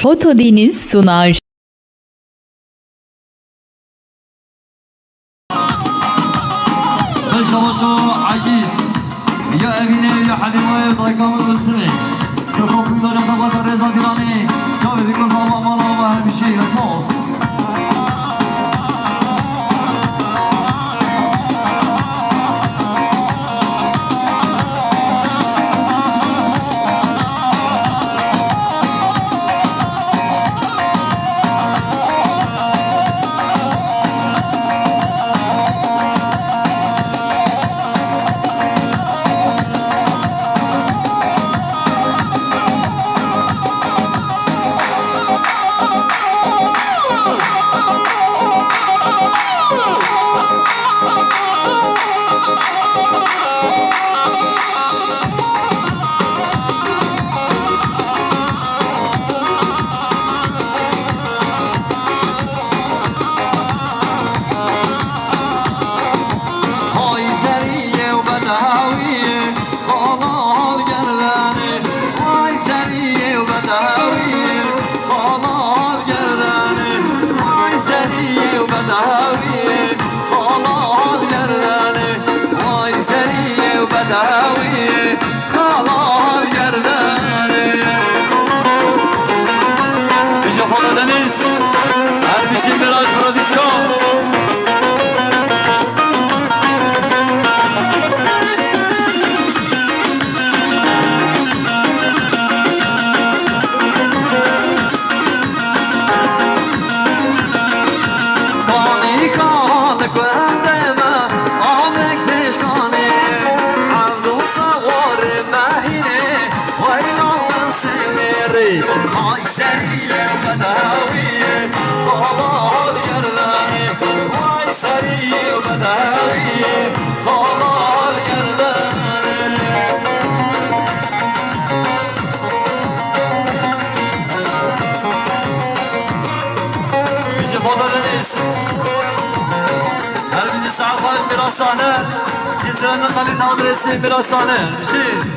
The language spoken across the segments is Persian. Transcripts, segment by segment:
Foto Deniz sunar. شوشو عجيب يا أمينة يا حليمة ضيقة من السنة سوف نقول لك خبر الرزا ديراني جاوب بكل صلاة مالا وأهل بشيء أساس Ay seriye bedaviye Kolal gerdane Ay seriye bedaviye Kolal gerdane Bizi Foto Deniz Her biri sağlayın biraz sahne İzleyenin kalite adresi biraz sahne Bizi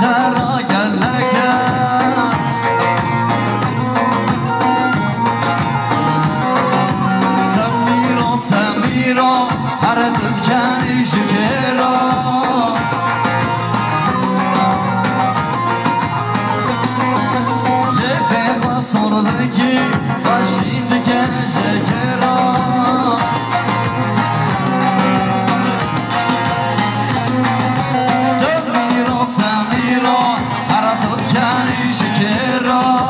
ترى قال لك سميرا سميرا هردت کنی شکرا زفه و سردکی خشیدکه شکرا سميرا عرضت كاني شكرا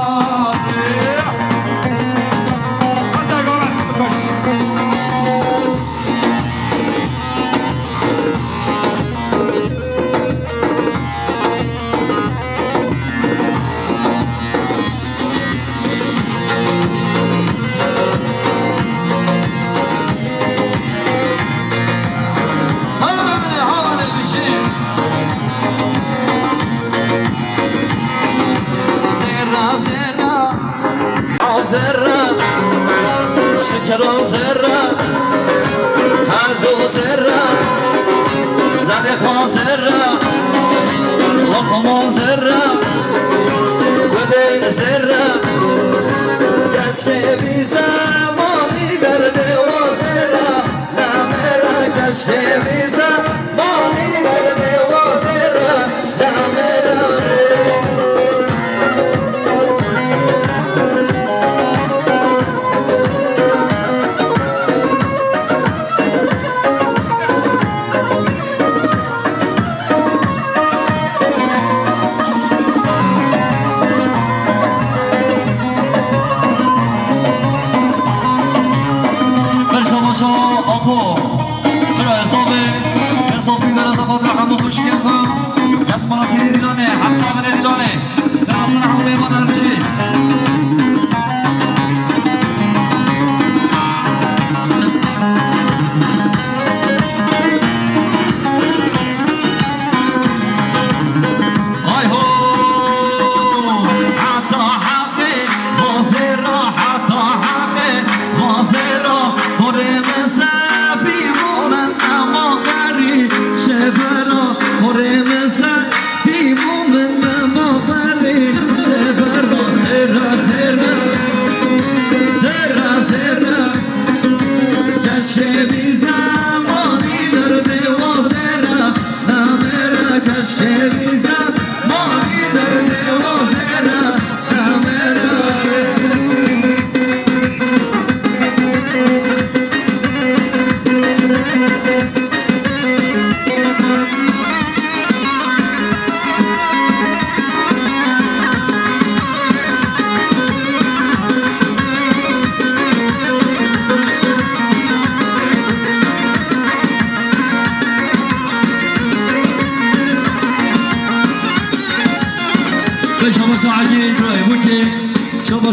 زرة شكرا زرة هردو زرة زلخا زرة لخما زرة گل زرة کشک بی زمانی در دیوا زرة نمرا کشک بی زمانی در دیوا زرة نمرا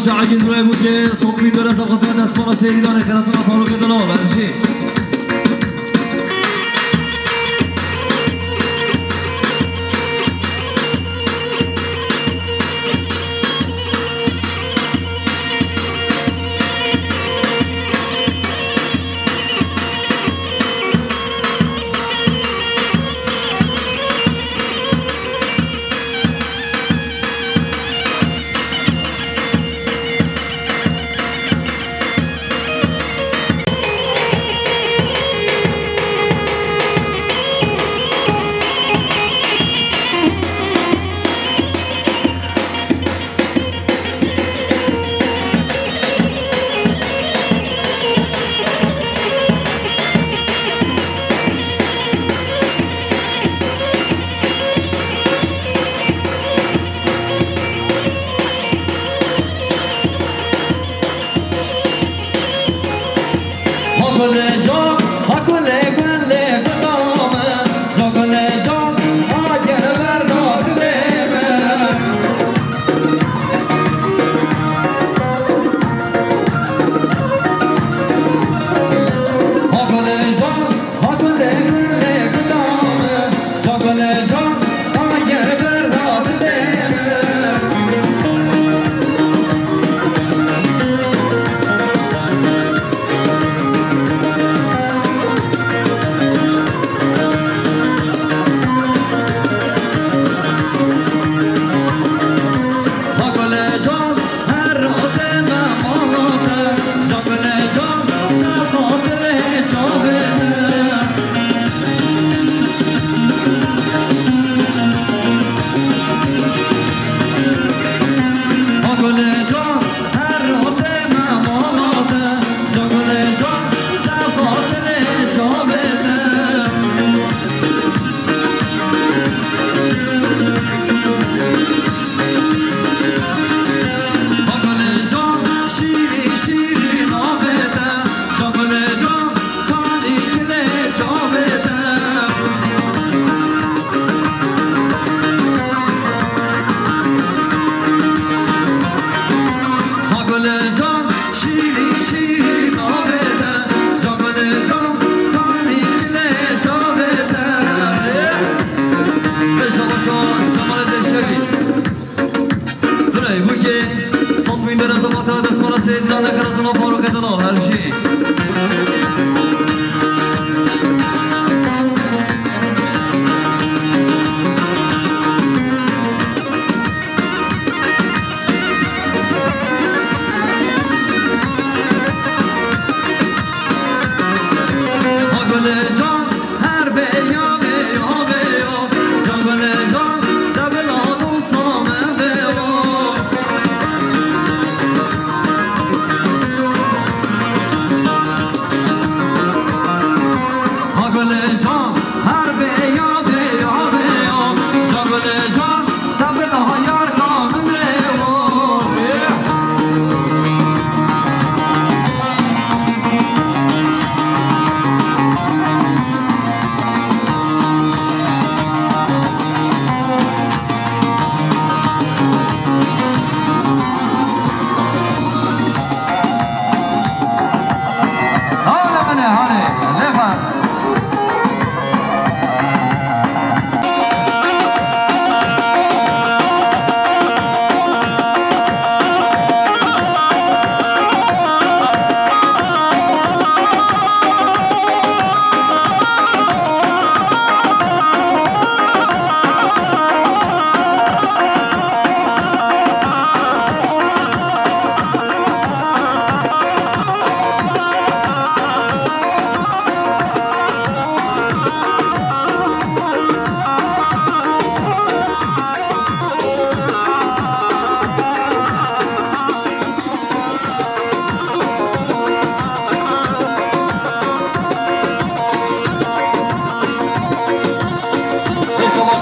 شاعجين روی بود که صبحی داره تا خطر دستمان سیریدان خیلتون فاروق دلال برنشی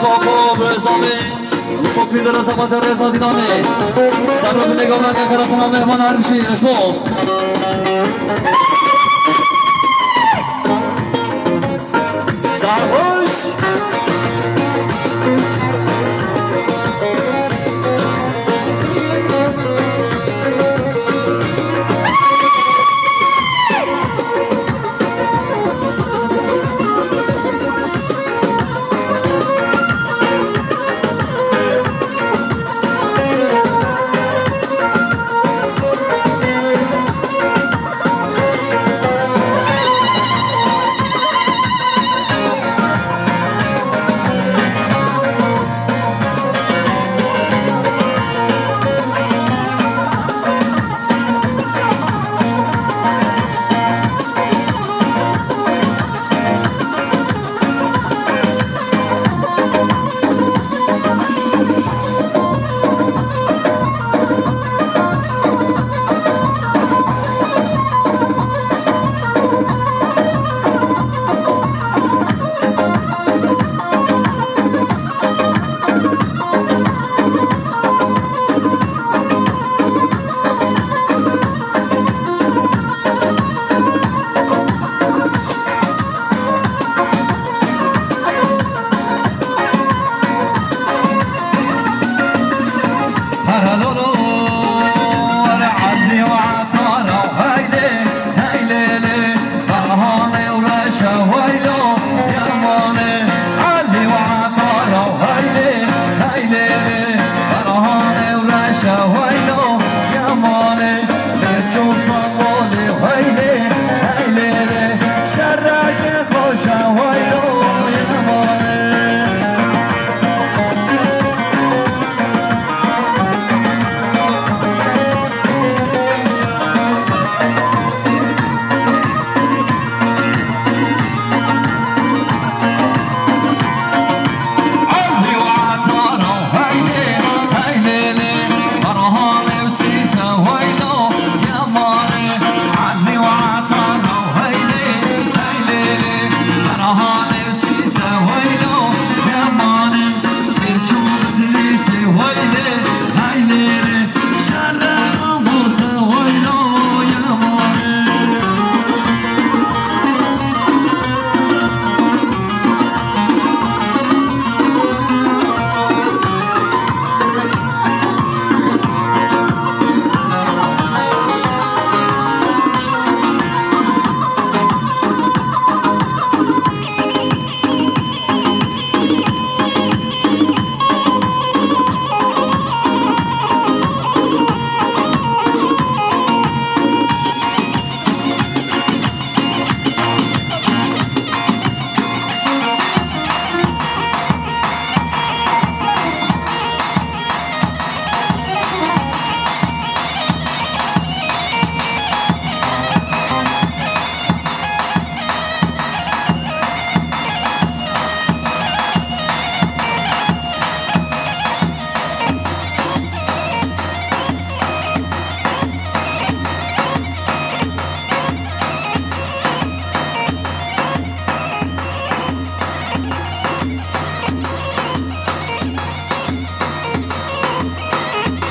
صاحب رزامی صبحی در زبان رزا دیدانی سر رو نگاه نکن خیراتنا مهمان هر بشی اسموس سرخوش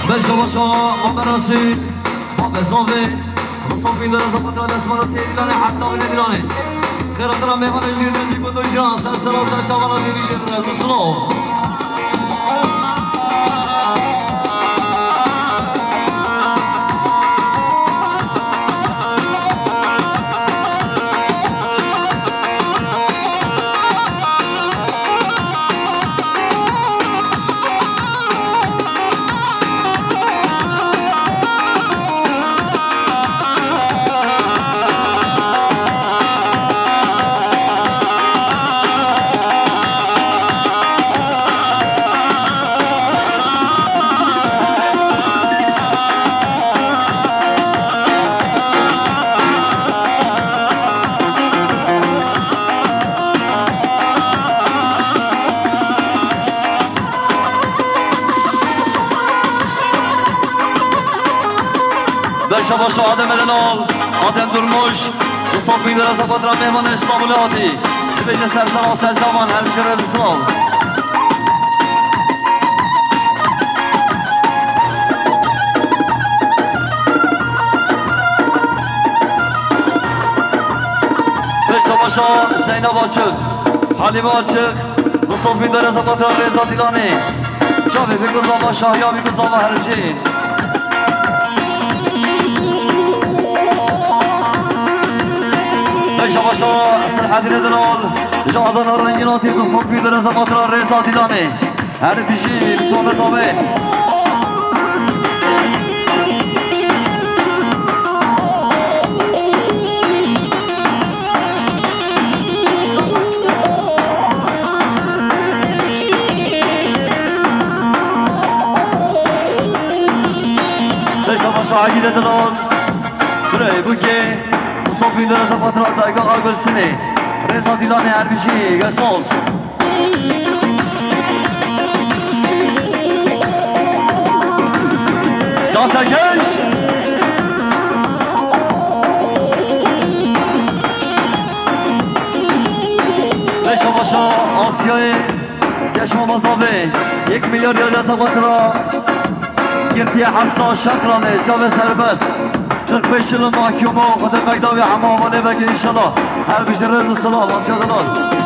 بشه باشا ما براسي ما بزاوي وصوفي در از خاطر دست مراسي دیلانه حتی بینه دیلانه خیراتنا میوان جیر نزی کندو جان سر سر سر چوانا دیری جیر نزی سلام داشته باشه آدم الهلال آدم درموش وصافی در از آباد را مهمان اسلام الهاتی بشه سرسان و سرزامان همیشه رز اسلام باشا زینب آچق حلیمه آچق مصطفی داره زباطر رضا دیلانی جاوی بگذا با شاهیا بگذا با هرچی داشته باشا سرحدی ندنال جادان رنگیناتی مصطفی داره زباطر رضا دیلانی هر پیشی بسومه تابه شاهد دلال برای بوکه صوفی در زبطرات دایگاه آگل سنه رضا دیلانی هر بیشی گسماز جاسرکش بشا باشا آسیای گشما مزابه 1 میلیارد در زبطرات گرتی حفظا شکرانه جاوه سربست ترک بشل محکومه خود مقداوی همه آماده بگی انشالله هر بیش رز و سلام آسیا دلال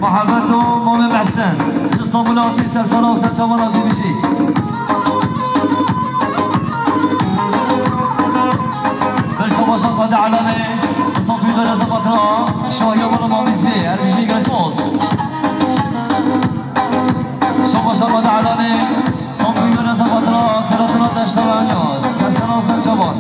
محبت و مام محسن جستانبولاتی سرسانا و سرچامانا بیبیشی برشا باشا قاده علامه صافی داره زبطنا شاهی و مامیزی هر بیشی گرسموز شما باشا قاده علامه صافی داره زبطنا خیراتنا دشتا و انیاز سرسانا و سرچامان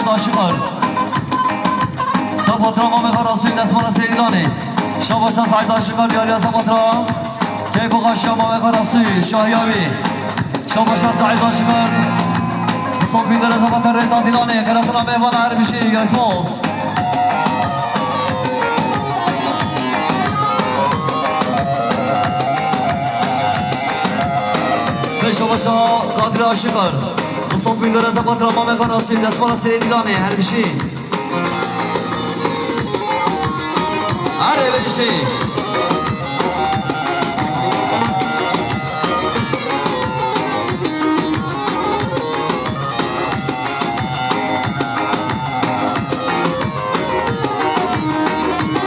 سعید آشقار سپاترا ما میخواه راسوی دستمان سیدانه شاباشا سعید آشقار بیاریا سپاترا کیف و قاشا ما میخواه راسوی شاهیابی شاباشا سعید آشقار صوفی در سپاتر ریسان دیلانه خیراتنا میوان هر بشی گایس موز شاباشا قادر آشقار صوفی در سپاترا ما میخواه راسوی دستمان سیدانه هر بشی آره بشی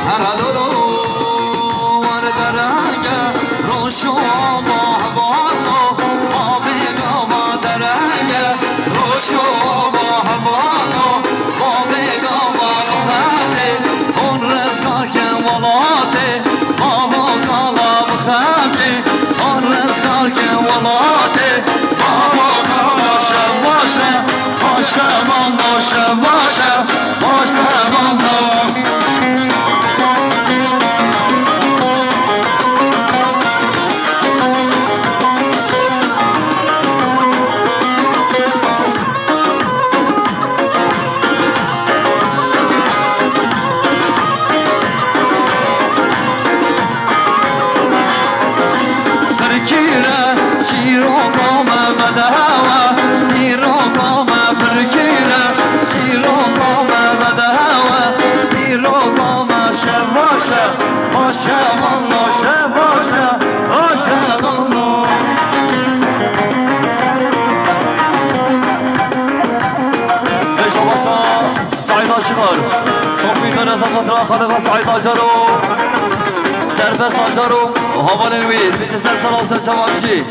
هر دو ور درنگ روشو محبانو آبیگا ما درنگ روشو محبانو آبیگا ما نهده اون رزگاه که ولاده بابا کالا بخده اون رزگاه که ولاده بابا کالا شب باشه باشه ماندو شب باشه باشه ماندو خانم سعید آجارو سرپس آجارو همان امید بیچه سر سلام سر چما بیشی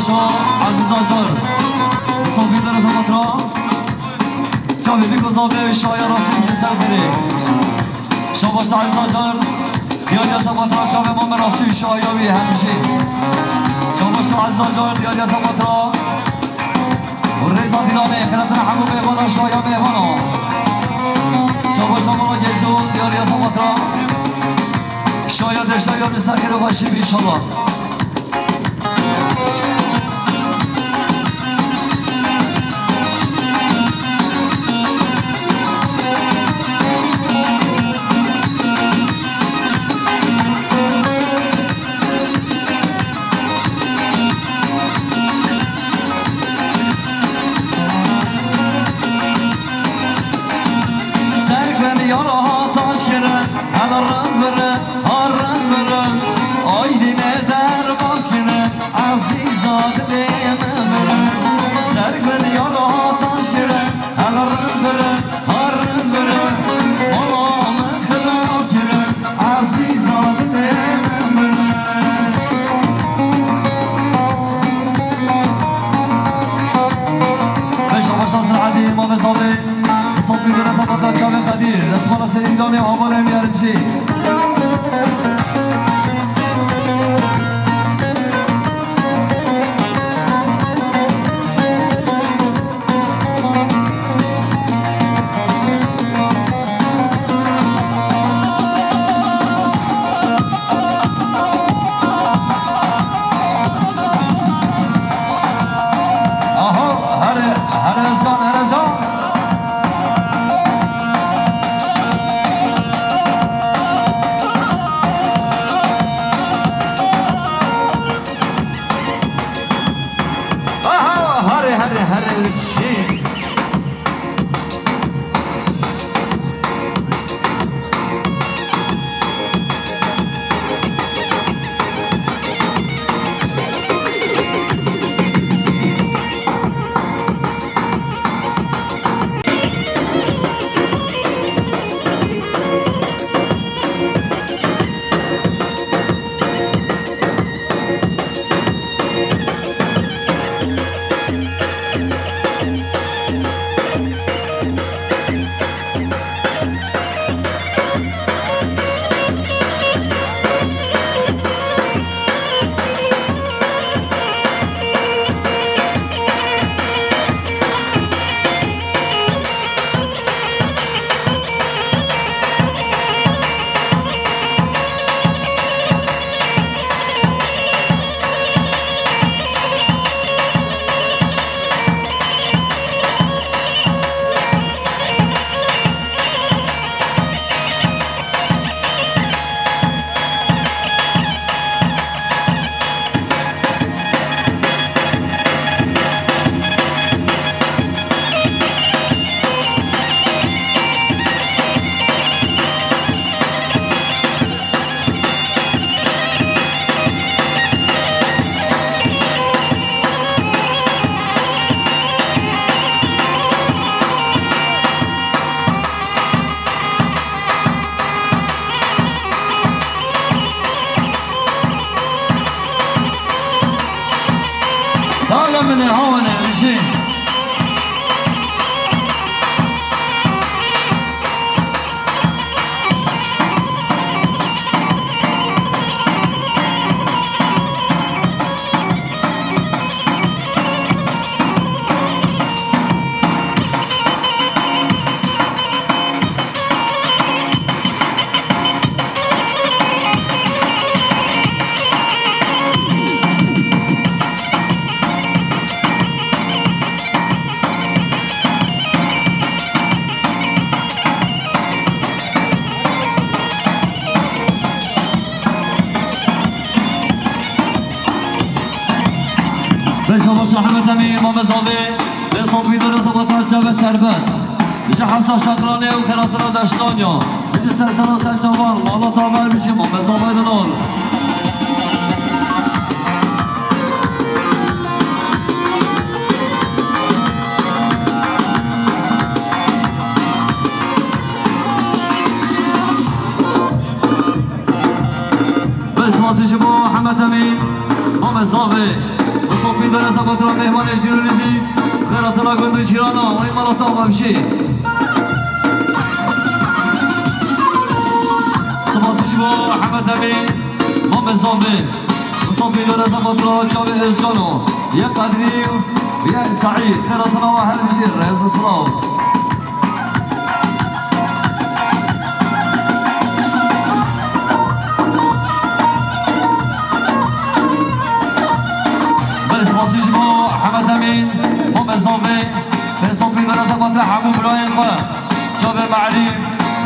شما عزیزان جان صوفی در زمان چاوی بیگذابه شاید راستی که سر کنی شباش عزیزان جان دیاری از مطرح چاوی ما مراسوی شایابی همیشه شباش عزیزان جان دیاری از مطرح ورئیس دیلانه خیرتون حمو بیوانا شایاب بیوانا شباش ما گیزون دیاری از مطرح شاید شایاب سرکر باشی بیشالله من هونه مشي بشاباش احمد امین ما مزاوی لسان بیدار زبطات جب سربست بجا حفظا شکرانه و خیرات را دشتانیا بجا سرسنا سرچوان مالا تابر بشیم ما مزاوی دنال بسماسی شما محمد امین ما مزاوی صوفی داره زبط را مهمان اجدیرونیزی خیراتنا گندو چیرانا و این مالا تا بمشی سپاسش با حمد امین ما بزامه مصابی لونه زبط را چاوی ازجانو یک قدری و یک سعید خیراتنا و هر بشیر رئیس السلام محمد امین محمد زاوی صوفی برزقات حبوب راين خا شاب معلم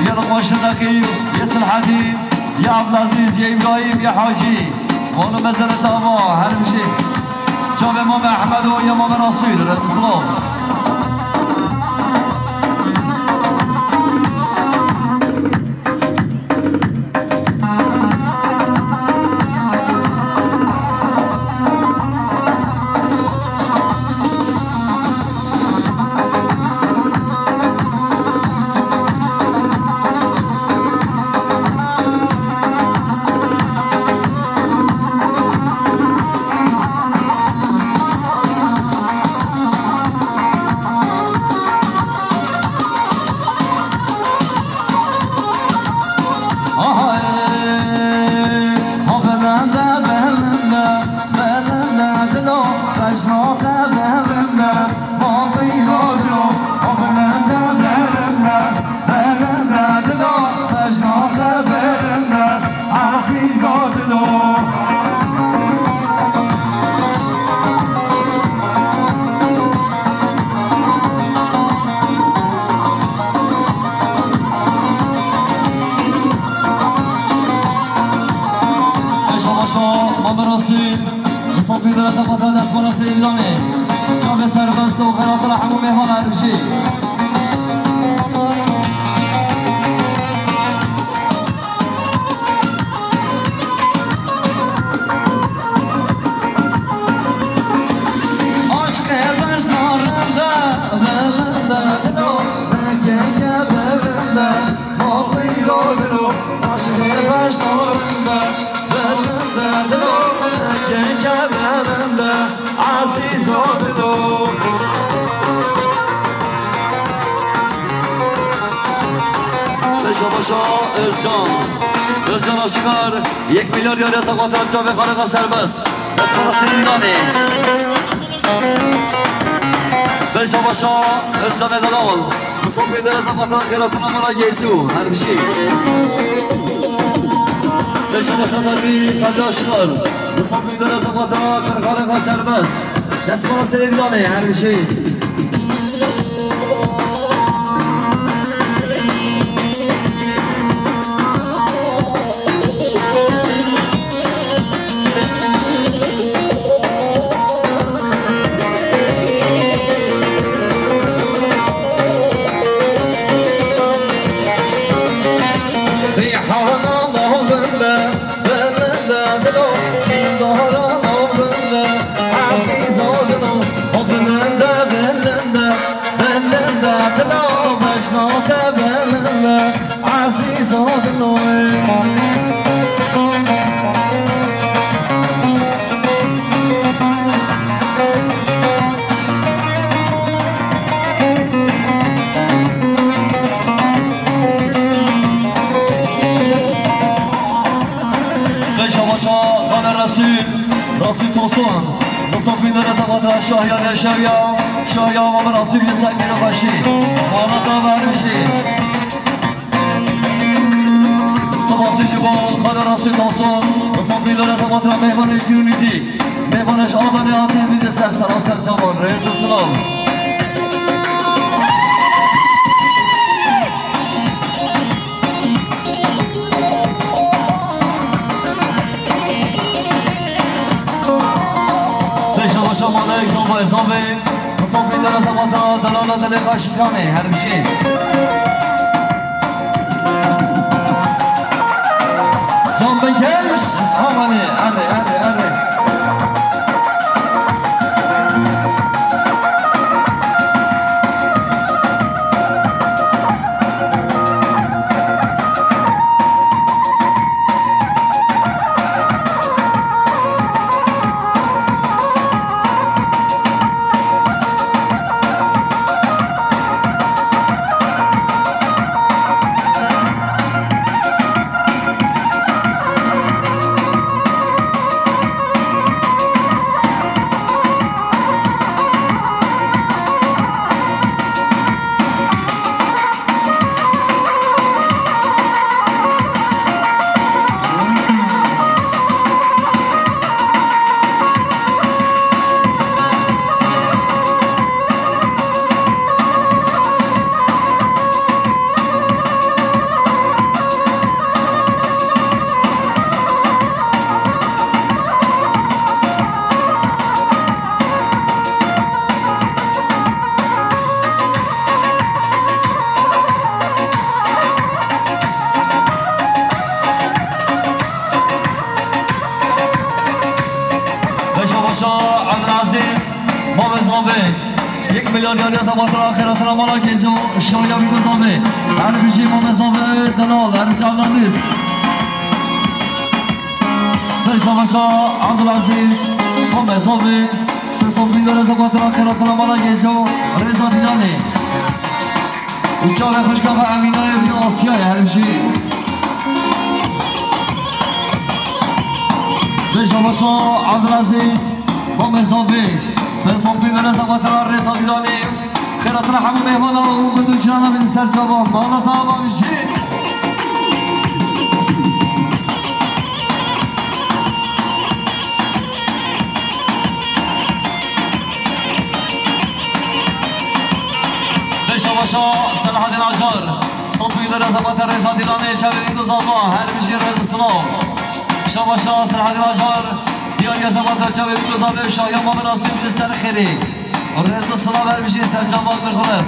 يا رقاش النقي يا سلحدين يا عبد العزيز يا ابراهيم يا حاجي وانا مازال تابع هرمشي شاب ماما احمد ويا ماما رسول الاسلام صوفي دراسة فترة اسمنا سيداني جاب سربست و خیرات رحم و مهمان هربشی عاشق بش نارنده بلنده دلو بگه بلنده باقی رو دلو عاشق بش نارنده بلنده دلو جبلنده عزیز آدلو بشا باشا ازجان آشکار 1 میلیارد یاری از اقواتر جا به خانقا سربست اسمان سیدانی بشا باشا ازجان دلال مصابی در از اقواتر خیراتنا ملا گیسو هر بشی بشا باشا داری قدر آشکار مصابی در از اقواتر خانقا سربست اسمان سیدانی هر بشی راسي توصون نصف من رزقات الشهيا للشريا شهيا ومن راسي بيساكن غشي وانا طبعا بشي صباحي جبال خد راسي توصون نصف من رزقات مهمان اشترونيزي مهمانش آبانه آتهم بيجي سر سلام سر جوان رئيس السلام شماله اکزام با ازامه مصاب بیدار از امادا دلالت لقا شکانه هر بشی جان بکش آمانه اره دیاری از آباد آخرات را مالا گیزو شایابی بزامه هر بیشی ما بزامه دلال هر بیشی عبدالعزیز بشا بشا عبدالعزیز ما بزامه سسان دیاری از آباد آخرات را مالا گیزو رضا دیدانی اونجا به خوشگاه امینای بی آسیای هر بیشی بشا بشا عبدالعزیز ما بزامه بزام بیدن از آقاتران رضا دیدانی خیراتنا همون مهمان ها و بدو جانا بین سر جواب مالا تا میشی بشا باشا صلاح الدین آجار صوت بیدن از آقاتر رضا دیدانی شبه گذابا هر میشی رضا سلام بشا باشا صلاح الدین آجار دیاری از آقاتر شبه گذابه شایان ما مناسب سر خیلی رضا سلام هر میشی سر جواب بخورد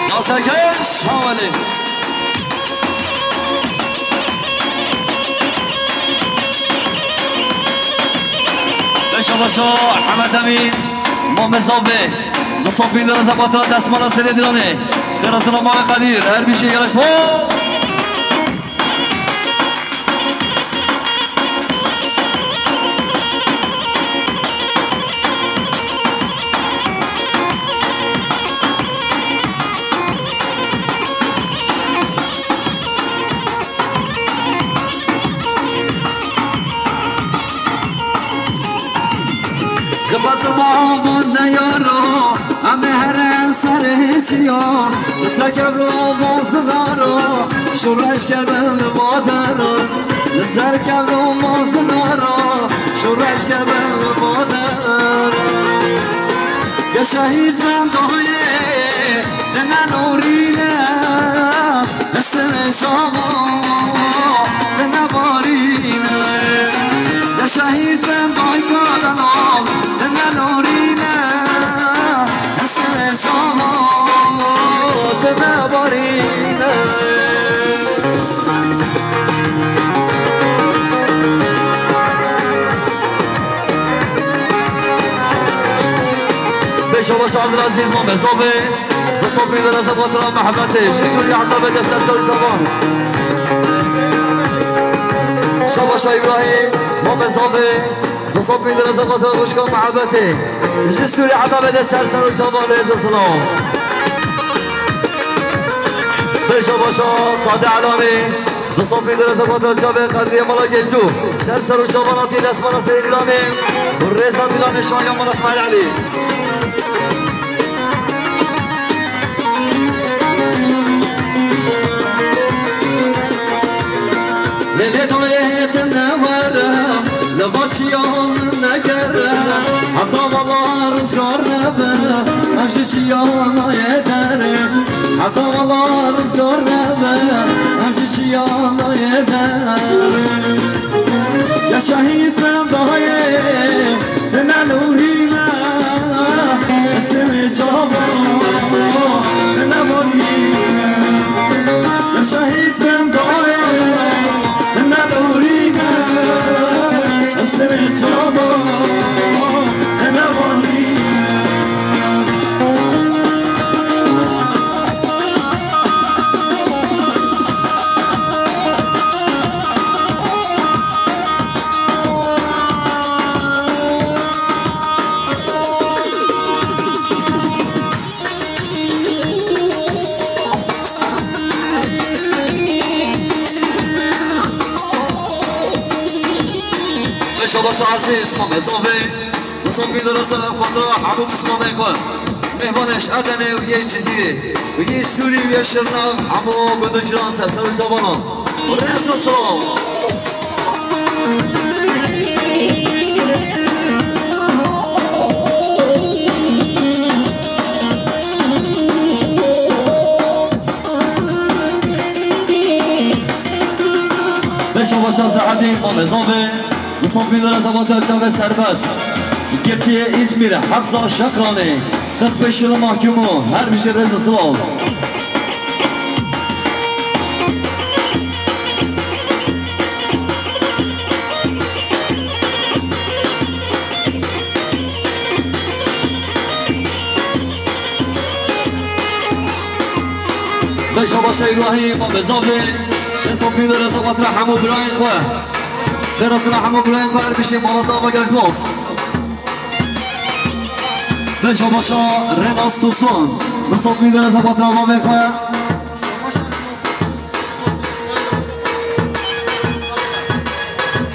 ناصرکش حوالی بشا باشا حمد امین ما مزابه نصابین در زباطران دستمالا سری دیرانه خیراتنا ما قدیر هر بیشه یه رسمو بس ما بود نیارو همه هر سر چیا سکم رو مازنارو شورش کردن مادرو سرکم رو مازنارو شورش کردن مادرو یا شهید من دایه ننورینه اسم شما نبارینه یا شهید من دای کادنام ننورینه اسم شما نبارینه بشو باش عبدالعزیز ما مزابه بصوب میدن از ابوطرا محبتش سوری حتی بده سرسوی شبان شباشا ابراهیم ما مزابه بصوب میدن از ابوطرا خوشکا محبته سوری حتی بده سرسوی شبان رئیس سلام بشو باشا قاده علامه بصوب میدن از ابوطرا جابه قدری مالا گیزو سرسوی شباناتی دستمانا سری دیلانه و رئیسا دیلانه شایان مالا اسماعیل علی Lele doyet nevara, levaşiyan negere, hatta valar rızgar nebe, hemşişiyan ayedere, hatta valar rızgar nebe, hemşişiyan ayedere. Ya şehit ben daye, denelurine, esmi çaba, denemarine. Ya şehit ben daye. شباش عزیز ما مزابه نصاب میدرس خضرا حبوب اسمه میکن مهمانش عدنه و یه چیزیه و یه سوری و یه شرناف حمو بدو جران سرسر و جوانان و رئیس السلام شباش عزیز ما مزابه نصاب میدن از آباد شب سربست گرتی ازمیر حفظ شکرانه 45 yıl mahkumu. Her bir şey Reza Slav. Beşabaşa İbrahim Abezavli Hesap bir lira zabat rahamu Brian Khoa Khairat rahamu Brian Khoa her bir şey Malatya Bagazmaz Beşabaşa Renas Tusun Hesap bir lira zabat rahamu Khoa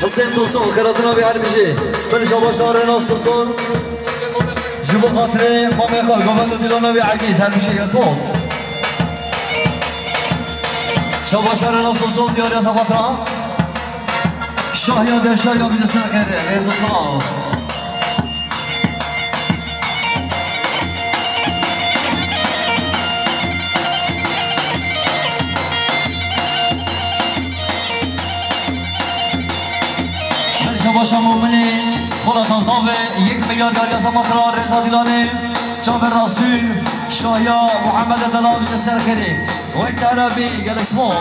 Hüseyin Tusun Khairat Nabi her bir şey Beşabaşa Renas Tusun Jibu Khatri Mame Khoa Govinda Dilanavi Agit her bir şey Yazmaz Şabaşarı nasıl oldu diyor ya Sabatra Şahya der Şahya bilirsin kere Rezo Salav Şabaşa Mumini Kholat Azave 1 milyar der ya Sabatra Reza Dilani Çaber Rasul Şahya Muhammed Edela bilirsin kere وانت عربي قال سموز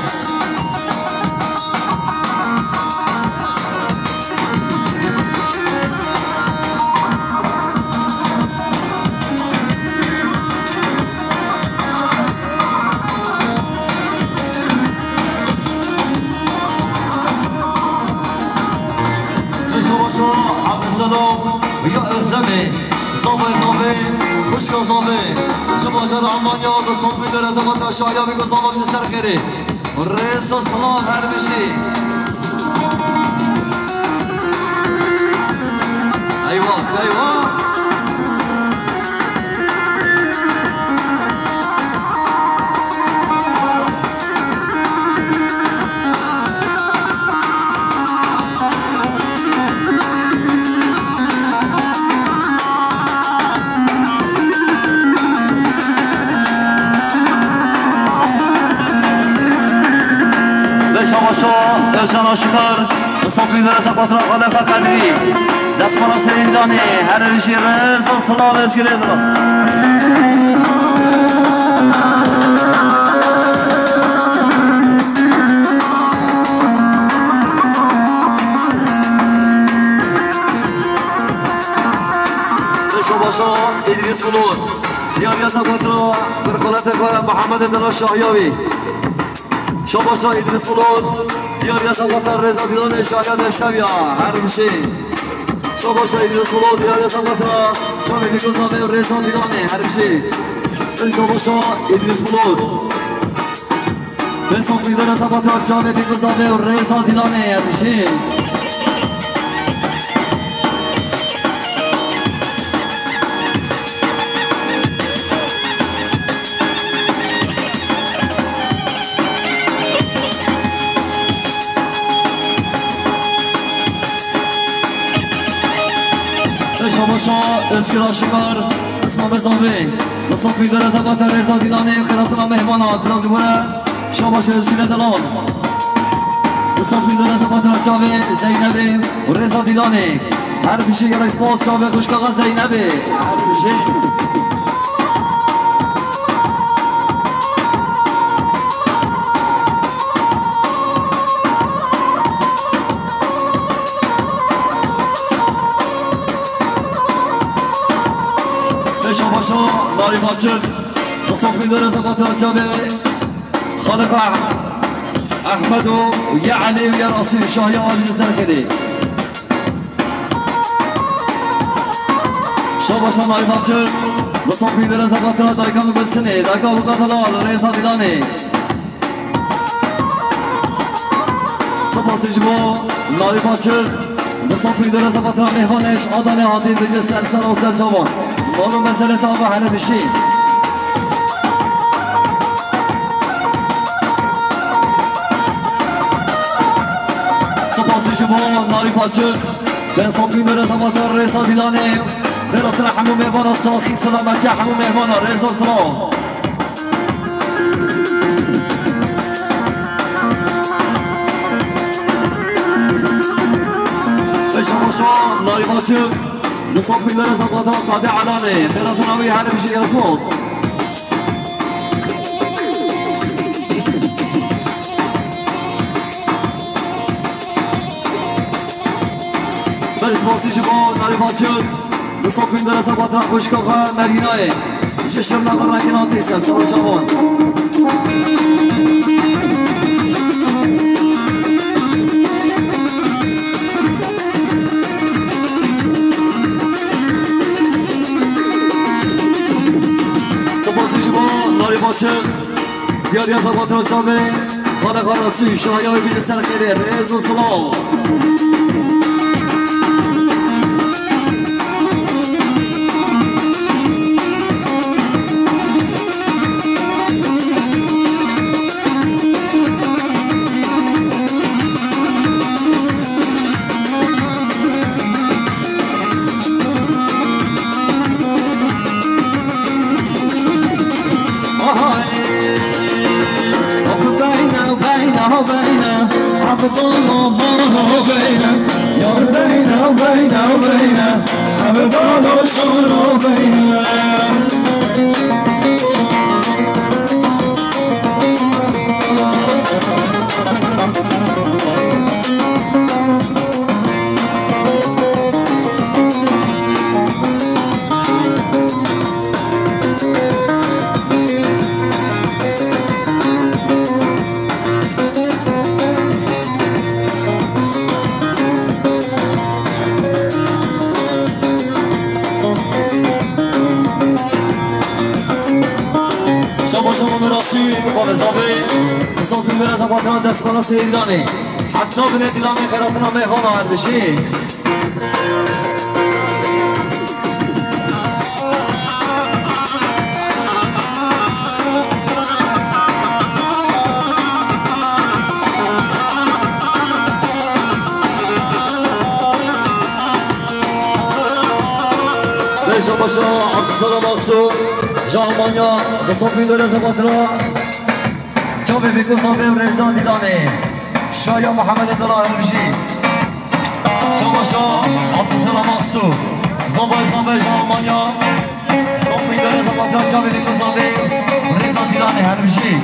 بشو عبد السلام ويا الزمي صافي خوشك صافي شباشر عمانيا بصوفي در ازمت شایا بگو زمان بسر خیری رئیس سلام هر بشی ایوه ایوه Özcan Aşıkar Sofi Deresa Patra Khalifa Kadri Dasmana Seyidani Her bir şey Reza Slav Eskiledi Şabaşa İdris Bulut Diyar Yasa Patra Kırkhalata Muhammed Edela Şahyavi Şabaşa İdris Bulut Diyar Yasa Patra Reza Dilani Şahya Deşavya Her bir şey Şabaşa İdris Bulut Diyar Yasa Patra Şabi Fikuzade Reza Dilani Her bir şey Şabaşa İdris Bulut Fesok Diyar Yasa Patra Şabi Fikuzade Reza Dilani Her bir şey Şabaşa Özgür Aşıkar İsmail Bezavi Nasıl bir dere zabatı Reza Dilani Kıratına mehmana Dilan Dubara Şabaşa Özgür Edelan Nasıl bir dere zabatı Çavi Zeynep'i Reza Dilani Her bir şey gerek boz Çavi Kuşkağa Zeynep'i Her bir şey Şabaşa Narif Açık Nasıl bir dere zabatı Çavi Khalika Ahmedu Ya Ali Ya Rasul Şahya Ali Zerkeli Şabaşa Narif Açık Nasıl bir dere zabatı Daykanı Belsini Daykanı Kadalal Reza Dilani Sapası Jibo Narif Açık Nasıl bir dere zabatı Mehvaneş Adane Hadi Dece Sersan Osel Şaban Onun mesele tabi hele bir şey Sapası Jibo Narif Açık Ben Sabri Mere Zabatar Reza Dilani Khairat Rahamu Mehmana Salhi Selamet Yahamu Mehmana Reza Salam Beşabaşa Narif Açık نصفي درس القدرات قاطع علاني خيرات ناوي هذا بشيء رسموس برسموسي شباب ناري باشد نصفي درس القدرات خوشكوخة مدينة ششم نقر راكينات تيسر صبر شباب ناری باشه دیاری از آباد را جامعه خانقان راسی شاهی های بیده سر خیره رز و سلام دست بالا سیدانی حتی بنه دیلانی خیراتنا میخوان آهر بشی بیشا باشا عبدالسلام مقصود جامانیا بساطین داره زباطرا جامعه بکوزانبه و رزان دیلانه شایا محمد دلار بشی شباشا عبدالسلام مقصود زنبای جامانیا زنبای داره زباطرا جامعه بکوزانبه و رزان دیلانه هر بشی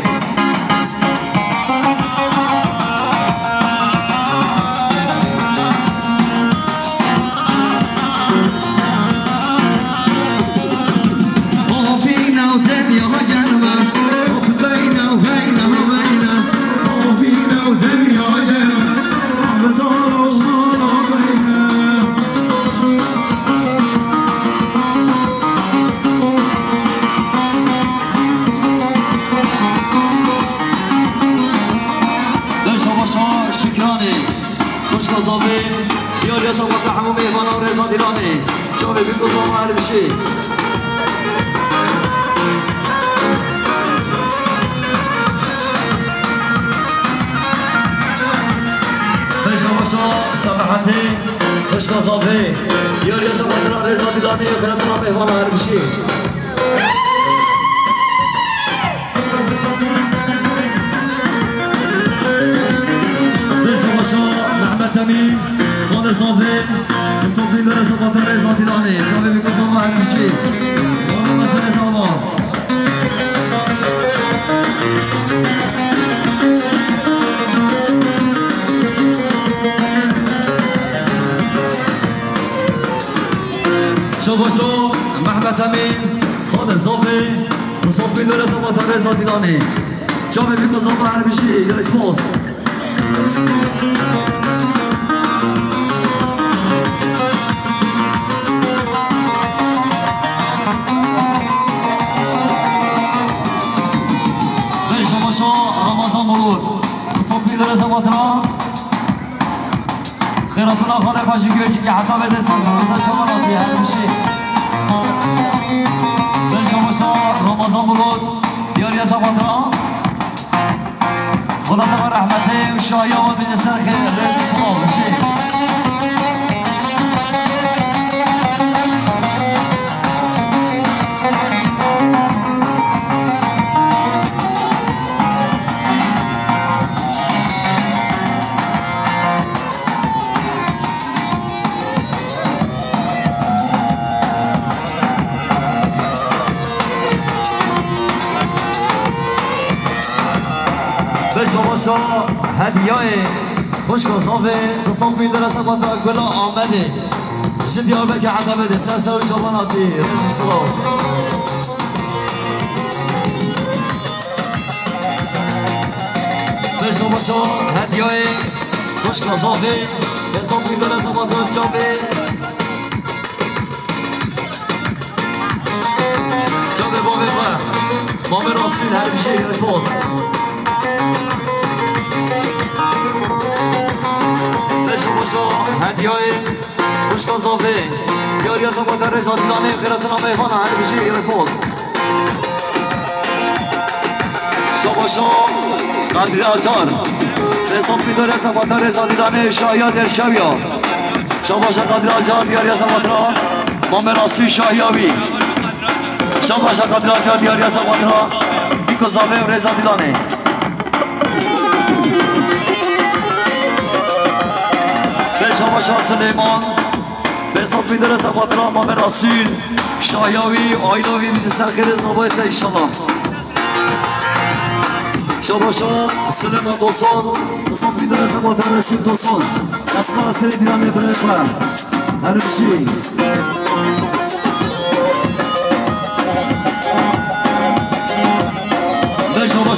خیراتونا خانه پاشی گوشی که حتی به دست سوزا چما ناتی هر بشی بل شما شما رمضان بلود دیاری از آبادرا خدا بقا رحمته و شاهی آمد بجه سر خیر رزی سما بشی باشا هدیه خوش کسافه تصاف میداره سبات اکبلا آمده جدی آبک عدمه سر سر شباناتی رزی سلام باشا هدیه خوش کسافه تصاف میداره سبات اکبلا جابه بابه بابه راسول هر بیشه رسوز باشا هدیه خوش کازافه یاری از آباد رزا دیلانه خیراتنا میفانه هر بیشه رسوز شباشا قدری آچار رسوم بیداره از آباد رزا دیلانه شاهیا در شویا شباشا قدری آچار یاری از آباد را مام راسی شاهیاوی شباشا قدری آچار یاری از آباد را بیکو زاوه رزا دیلانه شباشا سلیمان به صوت میداره زبات را مام رسول شاهیاوی آیلاوی میشه سرخیر زبایت ایشالله شباشا سلیمان دوستان به صوت میداره زبات رسول دوستان اسمار سری دیرانه برای کنم هر بشی به شباشا